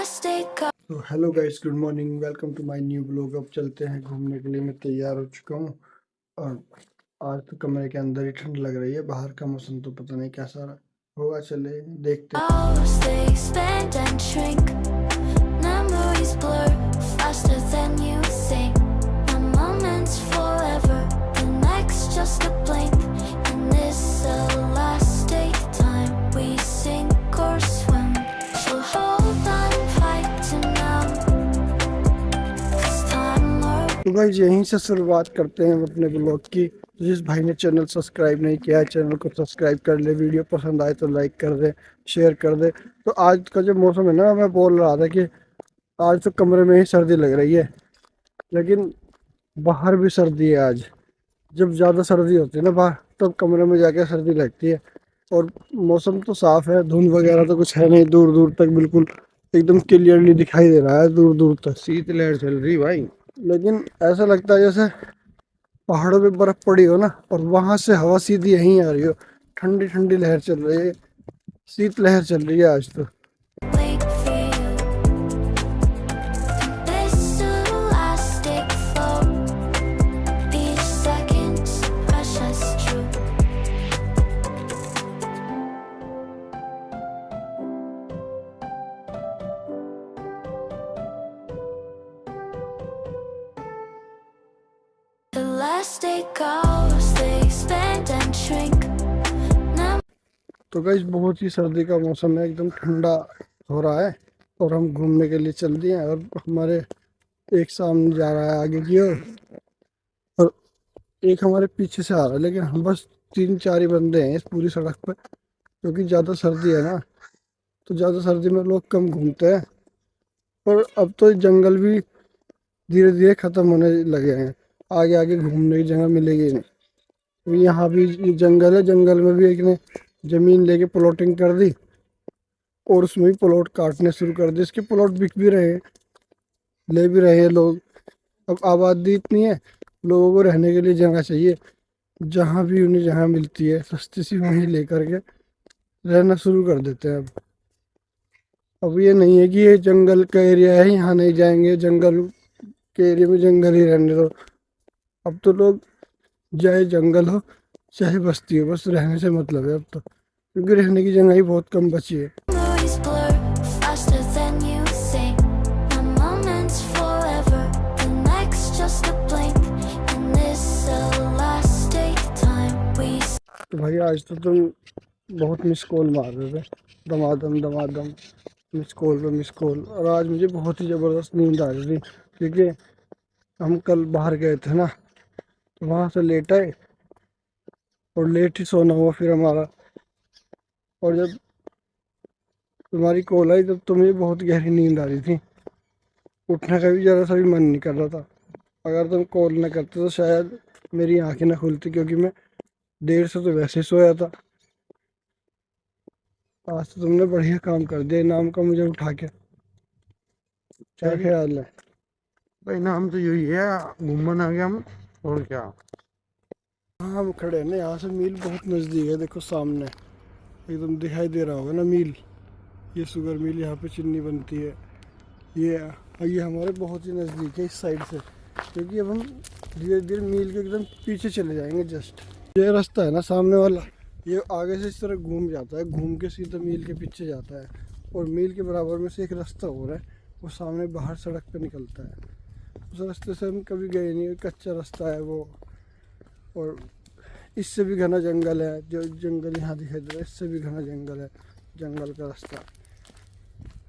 तो hello guys, good morning, welcome to my new blog. अब चलते हैं घूमने के लिए। मैं तैयार हो चुका हूँ और आज तो कमरे के अंदर ही ठंड लग रही है। बाहर का मौसम तो पता नहीं कैसा होगा, चले देखते हैं। तो गाइस यहीं से शुरुआत करते हैं अपने ब्लॉग की। जिस भाई ने चैनल सब्सक्राइब नहीं किया है, चैनल को सब्सक्राइब कर ले। वीडियो पसंद आए तो लाइक कर दे, शेयर कर दे। तो आज का जो मौसम है ना, मैं बोल रहा था कि आज तो कमरे में ही सर्दी लग रही है, लेकिन बाहर भी सर्दी है आज। जब ज़्यादा सर्दी होती है ना बाहर, तब कमरे में जाके सर्दी लगती है। और मौसम तो साफ़ है, धुंध वगैरह तो कुछ है नहीं। दूर दूर तक बिल्कुल एकदम क्लियरली दिखाई दे रहा है, दूर दूर तक। शीतलहर चल रही भाई, लेकिन ऐसा लगता है जैसे पहाड़ों पे बर्फ पड़ी हो ना, और वहां से हवा सीधी यहीं आ रही हो। ठंडी ठंडी लहर चल रही है, शीत लहर चल रही है आज तो। तो गाइस बहुत ही सर्दी का मौसम है, एकदम ठंडा हो रहा है और हम घूमने के लिए चल दिए हैं। और हमारे एक सामने जा रहा है आगे की ओर, और एक हमारे पीछे से आ रहा है। लेकिन हम बस 3-4 ही बंदे हैं इस पूरी सड़क पर, क्योंकि ज़्यादा सर्दी है ना, तो ज़्यादा सर्दी में लोग कम घूमते हैं। और अब तो जंगल भी धीरे धीरे ख़त्म होने लगे हैं, आगे आगे घूमने की जगह मिलेगी नहीं। तो यहाँ भी जंगल है, जंगल में भी एक ने ज़मीन लेके प्लॉटिंग कर दी और उसमें भी प्लॉट काटने शुरू कर दिए। इसके प्लॉट बिक भी रहे हैं, ले भी रहे हैं लोग। अब आबादी इतनी है, लोगों को रहने के लिए जगह चाहिए। जहाँ भी उन्हें जगह मिलती है सस्ती सी, वहीं लेकर के रहना शुरू कर देते हैं। अब ये नहीं है कि ये जंगल का एरिया है, यहाँ नहीं जाएंगे, जंगल के एरिया में जंगल ही रहने दो। अब तो लोग चाहे जंगल हो चाहे बस्ती हो, बस रहने से मतलब है अब तो, क्योंकि रहने की जगह ही बहुत कम बची है। तो भाई आज तो तुम बहुत मिस कॉल मार रहे थे, दमादम दमादम, मिस कॉल पे मिस कॉल। और आज मुझे बहुत ही ज़बरदस्त नींद आ रही थी, क्योंकि हम कल बाहर गए थे ना, तो वहाँ से लेट आए और लेट ही सोना हुआ फिर हमारा। और जब तुम्हारी कॉल आई तब तो मुझे बहुत गहरी नींद आ रही थी, उठने का भी ज़रा सा भी मन नहीं कर रहा था। अगर तुम कॉल न करते तो शायद मेरी आंखें ना खुलती, क्योंकि मैं देर से तो वैसे ही सोया था। आज तो तुमने बढ़िया काम कर दिया नाम का मुझे उठा के। क्या ख्याल है भाई नाम तो यही है, घूमन आ गया हम, और क्या। हाँ हम खड़े हैं ना, यहाँ से मील बहुत नज़दीक है। देखो सामने एकदम दिखाई दे रहा होगा ना मील, ये शुगर मिल, यहाँ पे चीनी बनती है। ये हमारे बहुत ही नज़दीक है इस साइड से, क्योंकि अब हम धीरे धीरे मील के एकदम पीछे चले जाएंगे। जस्ट ये रास्ता है ना सामने वाला, ये आगे से इस तरह घूम जाता है, घूम के सीधा मील के पीछे जाता है। और मील के बराबर में से एक रास्ता और है, वो सामने बाहर सड़क पे निकलता है। उस रास्ते से हम कभी गए नहीं, कच्चा रास्ता है वो। और इससे भी घना जंगल है, जो जंगल यहाँ दिखाई दे रहा है, इससे भी घना जंगल है, जंगल का रास्ता।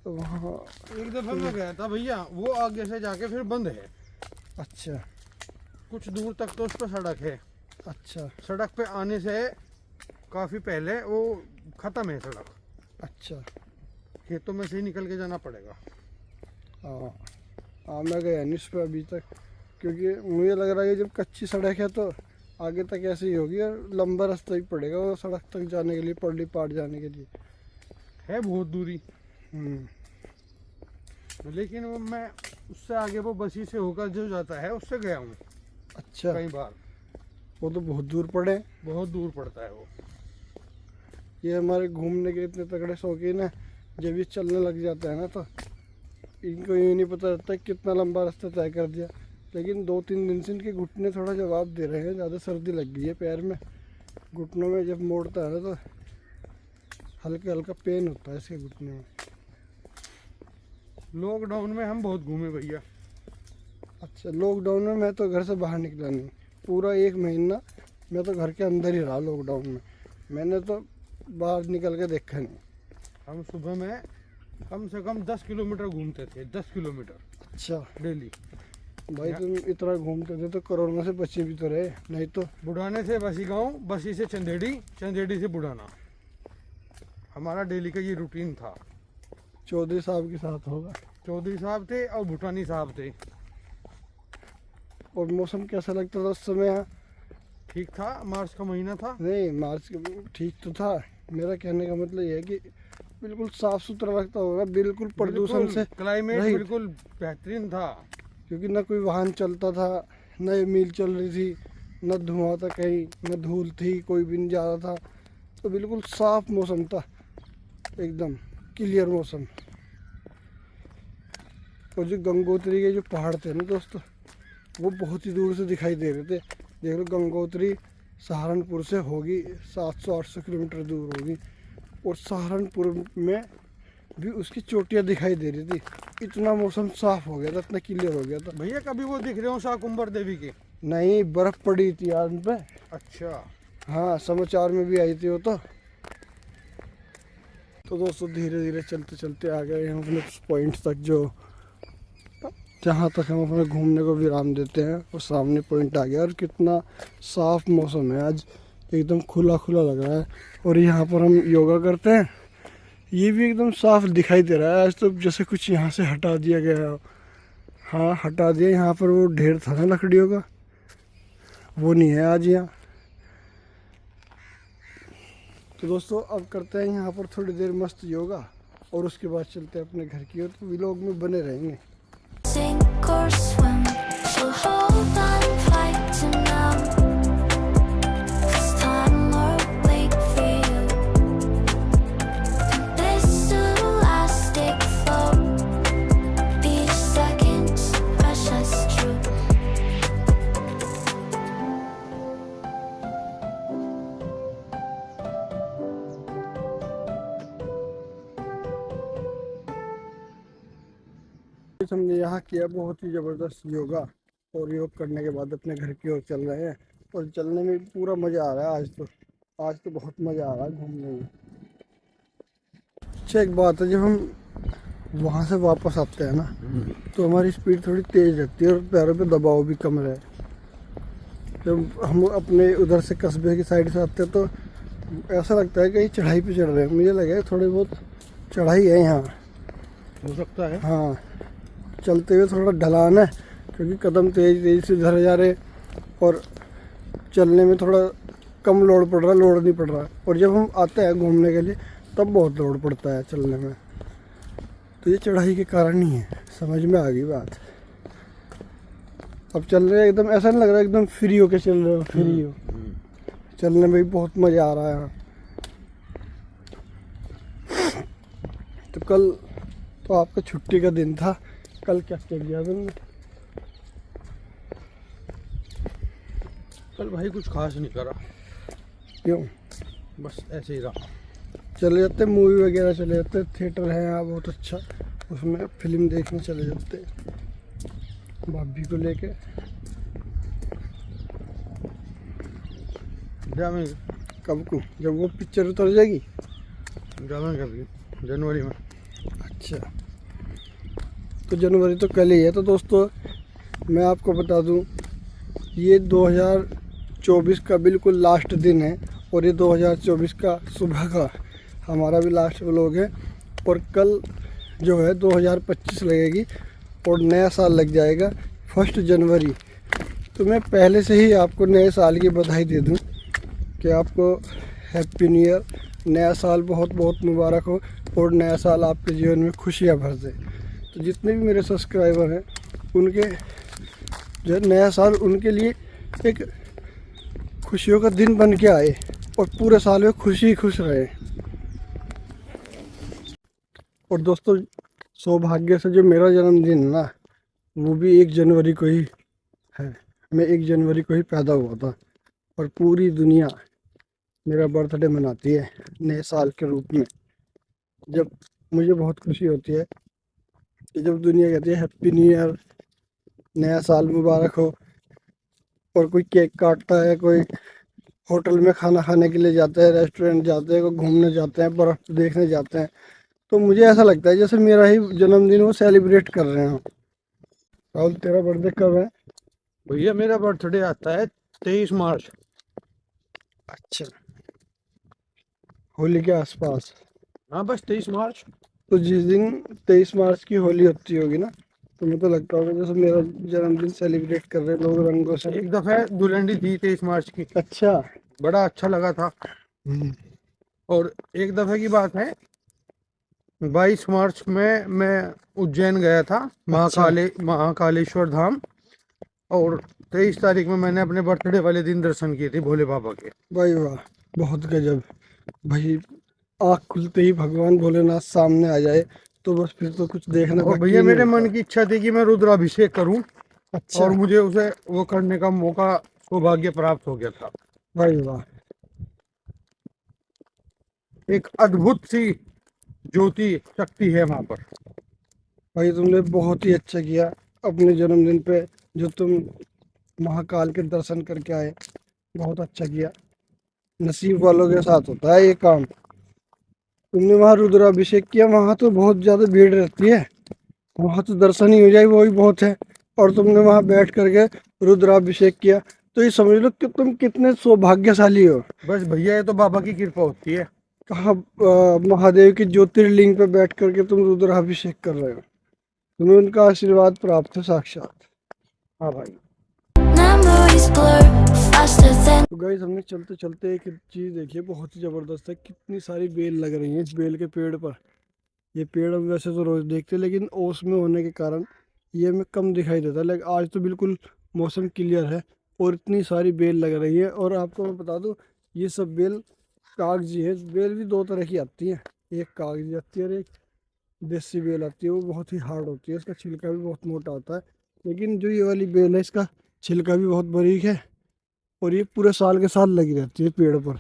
तो वहाँ एक दफा मैं गया था भैया, वो आगे से जाके फिर बंद है। अच्छा, कुछ दूर तक तो उस पर सड़क है। अच्छा, सड़क पे आने से काफी पहले वो खत्म है सड़क। अच्छा, खेतों में से ही निकल के जाना पड़ेगा। हाँ हाँ, मैं गया नहीं उस पर अभी तक, क्योंकि मुझे लग रहा है कि जब कच्ची सड़क है तो आगे तक ऐसे ही होगी, और लंबा रास्ता ही पड़ेगा वो सड़क तक जाने के लिए, पल्ली पार जाने के लिए है बहुत दूरी। लेकिन वो मैं उससे आगे वो बसी से होकर जो जाता है उससे गया हूँ। अच्छा, कई बार। वो तो बहुत दूर पड़े, बहुत दूर पड़ता है वो। ये हमारे घूमने के इतने तगड़े शौकीन है, जब ये चलने लग जाता है ना तो इनको ये नहीं पता रहता कितना लंबा रास्ता तय कर दिया। लेकिन 2-3 दिन से इनके घुटने थोड़ा जवाब दे रहे हैं, ज़्यादा सर्दी लग गई है पैर में। घुटनों में जब मोड़ता है ना तो हल्का हल्का पेन होता है इसके घुटने में। लॉकडाउन में हम बहुत घूमे भैया। अच्छा, लॉकडाउन में मैं तो घर से बाहर निकला नहीं, पूरा 1 महीना मैं तो घर के अंदर ही रहा लॉकडाउन में। मैंने तो बाहर निकल के देखा नहीं। हम सुबह में कम से कम 10 किलोमीटर घूमते थे, 10 किलोमीटर अच्छा डेली। भाई, तुम इतना घूमते थे तो कोरोना से बचे भी तो रहे, नहीं तो। बुढ़ाने से बसी गाँव, बसी से चंदेड़ी, चंदेड़ी से बुढ़ाना, हमारा डेली का ये रूटीन था। चौधरी साहब के साथ होगा। चौधरी साहब थे और भूटानी साहब थे। और मौसम कैसा लगता था उस समय यहाँ? ठीक था, मार्च का महीना था। नहीं, मार्च के ठीक तो था। मेरा कहने का मतलब ये है कि बिल्कुल साफ सुथरा लगता होगा, बिल्कुल प्रदूषण से क्लाइमेट रहित। बिल्कुल बेहतरीन था। क्योंकि ना कोई वाहन चलता था, न ये मिल चल रही थी, न धुआं था कहीं, न धूल थी, कोई भी नहीं जा रहा था। तो बिल्कुल साफ मौसम था, एकदम क्लियर मौसम। और जो गंगोत्री के जो पहाड़ थे ना दोस्तों, वो बहुत ही दूर से दिखाई दे रहे थे। देख लो, गंगोत्री सहारनपुर से होगी 700-800 किलोमीटर दूर होगी, और सहारनपुर में भी उसकी चोटियाँ दिखाई दे रही थी। इतना मौसम साफ हो गया था, इतना क्लियर हो गया था। भैया कभी वो दिख रहे हो शाकुंभर देवी के? नहीं, बर्फ पड़ी थी यार उन पे। अच्छा। हाँ, समाचार में भी आई थी वो तो। दोस्तों धीरे धीरे चलते चलते आ गए हम अपने पॉइंट तक, जो जहाँ तक हम अपने घूमने को विराम देते हैं। और सामने पॉइंट आ गया, और कितना साफ मौसम है आज, एकदम खुला खुला लग रहा है। और यहाँ पर हम योगा करते हैं, ये भी एकदम साफ दिखाई दे रहा है आज तो, जैसे कुछ यहाँ से हटा दिया गया है। हाँ, हटा दिया। यहाँ पर वो ढेर था ना लकड़ियों का, वो नहीं है आज यहाँ। तो दोस्तों अब करते हैं यहाँ पर थोड़ी देर मस्त योगा, और उसके बाद चलते हैं अपने घर की ओर। तो व्लॉग में बने रहेंगे। Sink or swim, so hold on tight to now. 'Cause time will wait for you. This elastic flow, each second's precious true. हमने यहाँ किया बहुत ही ज़बरदस्त योगा, और योग करने के बाद अपने घर की ओर चल रहे हैं। और चलने में पूरा मज़ा आ रहा है आज तो बहुत मज़ा आ रहा है घूमने में। अच्छा, एक बात है, जब हम वहाँ से वापस आते हैं ना, तो हमारी स्पीड थोड़ी तेज़ रहती है और पैरों पे दबाव भी कम रहे। जब हम अपने उधर से कस्बे की साइड से आते हैं तो ऐसा लगता है कि चढ़ाई पे चढ़ रहे हैं। मुझे लगा थोड़ी बहुत चढ़ाई है यहाँ, हो सकता है। हाँ, चलते हुए थोड़ा ढलान है, क्योंकि कदम तेज से धरे जा रहे, और चलने में थोड़ा कम लोड पड़ रहा है, लोड नहीं पड़ रहा। और जब हम आते हैं घूमने के लिए तब बहुत लोड पड़ता है चलने में। तो ये चढ़ाई के कारण ही है, समझ में आ गई बात। अब चल रहे एकदम, ऐसा नहीं लग रहा एकदम फ्री होके चल रहे हो, फ्री हो। चलने में भी बहुत मज़ा आ रहा है। तो कल तो आपका छुट्टी का दिन था, कल क्या किया तुमने? कल भाई कुछ खास नहीं करा। क्यों? बस ऐसे ही रहा। चले जाते मूवी वगैरह, चले जाते, थिएटर है यहाँ बहुत अच्छा, उसमें फिल्म देखने चले जाते भाभी को लेके। जाएंगे कब को? जब वो पिक्चर उतर जाएगी जाएंगे अभी जनवरी में। अच्छा, तो जनवरी तो कल ही है। तो दोस्तों मैं आपको बता दूं, ये 2024 का बिल्कुल लास्ट दिन है, और ये 2024 का सुबह का हमारा भी लास्ट व्लॉग है। और कल जो है 2025 लगेगी, और नया साल लग जाएगा 1 जनवरी। तो मैं पहले से ही आपको नए साल की बधाई दे दूं कि आपको हैप्पी न्यू ईयर, नया साल बहुत बहुत मुबारक हो, और नया साल आपके जीवन में खुशियाँ भर दे। तो जितने भी मेरे सब्सक्राइबर हैं, उनके जो है नया साल उनके लिए एक खुशियों का दिन बन के आए, और पूरे साल में खुश रहे। और दोस्तों सौभाग्य से जो मेरा जन्मदिन है ना, वो भी 1 जनवरी को ही है। मैं 1 जनवरी को ही पैदा हुआ था और पूरी दुनिया मेरा बर्थडे मनाती है नए साल के रूप में। जब मुझे बहुत खुशी होती है कि जब दुनिया कहती है हैप्पी न्यू ईयर, नया साल मुबारक हो, और कोई केक काटता है, कोई होटल में खाना खाने के लिए जाते हैं, रेस्टोरेंट जाते हैं, कोई घूमने जाते हैं, बर्फ देखने जाते हैं, तो मुझे ऐसा लगता है जैसे मेरा ही जन्मदिन वो सेलिब्रेट कर रहे हो। राहुल, तेरा बर्थडे कब है? भैया मेरा बर्थडे आता है 23 मार्च। अच्छा, होली के आसपास। हाँ बस 23 मार्च। तो जिस दिन 23 मार्च की होली होती होगी ना, तो मुझे तो लगता होगा जैसे मेरा जन्मदिन सेलिब्रेट कर रहे हैं लोग रंगों से। एक दफे दुल्हन थी 23 मार्च की, अच्छा। बड़ा अच्छा लगा था। और एक दफे की बात है, 22 मार्च में मैं उज्जैन गया था, महाकालेश्वर धाम। और 23 तारीख में मैंने अपने बर्थडे वाले दिन दर्शन किए थे भोले बाबा के। भाई वाह, बहुत गजब भाई। आँख खुलते ही भगवान भोलेनाथ सामने आ जाए तो बस फिर तो कुछ देखने और बाकी भैया ही नहीं मेरे मन होता। की इच्छा थी कि मैं रुद्राभिषेक करूं, अच्छा। और मुझे उसे वो करने का मौका, सौभाग्य प्राप्त हो गया था। भाई वाह। एक अद्भुत सी ज्योति शक्ति है वहां पर। भाई तुमने बहुत ही अच्छा किया अपने जन्मदिन पे, जो तुम महाकाल के दर्शन करके आए, बहुत अच्छा किया। नसीब वालों के साथ होता है ये काम। तुमने वहाँ रुद्राभिषेक किया, वहाँ तो बहुत ज़्यादा भीड़ रहती है, वहाँ तो दर्शन ही हो जाए वही बहुत है। और तुमने वहाँ बैठ करके रुद्राभिषेक किया, तो ये समझ लो कि तुम कितने सौभाग्यशाली हो। बस भैया ये तो बाबा की कृपा होती है। कहाँ महादेव की ज्योतिर्लिंग पे बैठ करके तुम रुद्राभिषेक कर रहे हो, तुम्हें उनका आशीर्वाद प्राप्त है साक्षात। हाँ भाई। Memories blur faster than तो गाइस, हमने चलते चलते एक चीज़ देखी है, बहुत ही ज़बरदस्त है। कितनी सारी बेल लग रही हैं इस बेल के पेड़ पर। ये पेड़ हम वैसे तो रोज़ देखते हैं, लेकिन ओस में होने के कारण ये हमें कम दिखाई देता है। लेकिन आज तो बिल्कुल मौसम क्लियर है और इतनी सारी बेल लग रही है। और आपको मैं बता दूं, ये सब बेल कागजी है। बेल भी 2 तरह की आती है, एक कागजी आती है और एक देसी बेल आती है। वो बहुत ही हार्ड होती है, इसका छिलका भी बहुत मोटा होता है। लेकिन जो ये वाली बेल है, इसका छिलका भी बहुत बारीक है और ये पूरे साल के साल लगी रहती है पेड़ पर,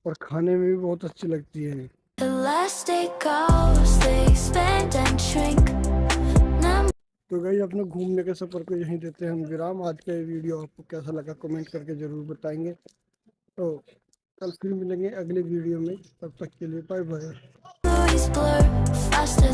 और खाने में भी बहुत अच्छी लगती है। the last day goes, they expand and shrink. तो गाइस, अपने घूमने के सफ़र को यहीं देते हैं हम विराम। आज का ये वीडियो आपको कैसा लगा कमेंट करके ज़रूर बताएंगे। तो कल फिर मिलेंगे अगले वीडियो में, तब तक के लिए bye bye. Memories blur faster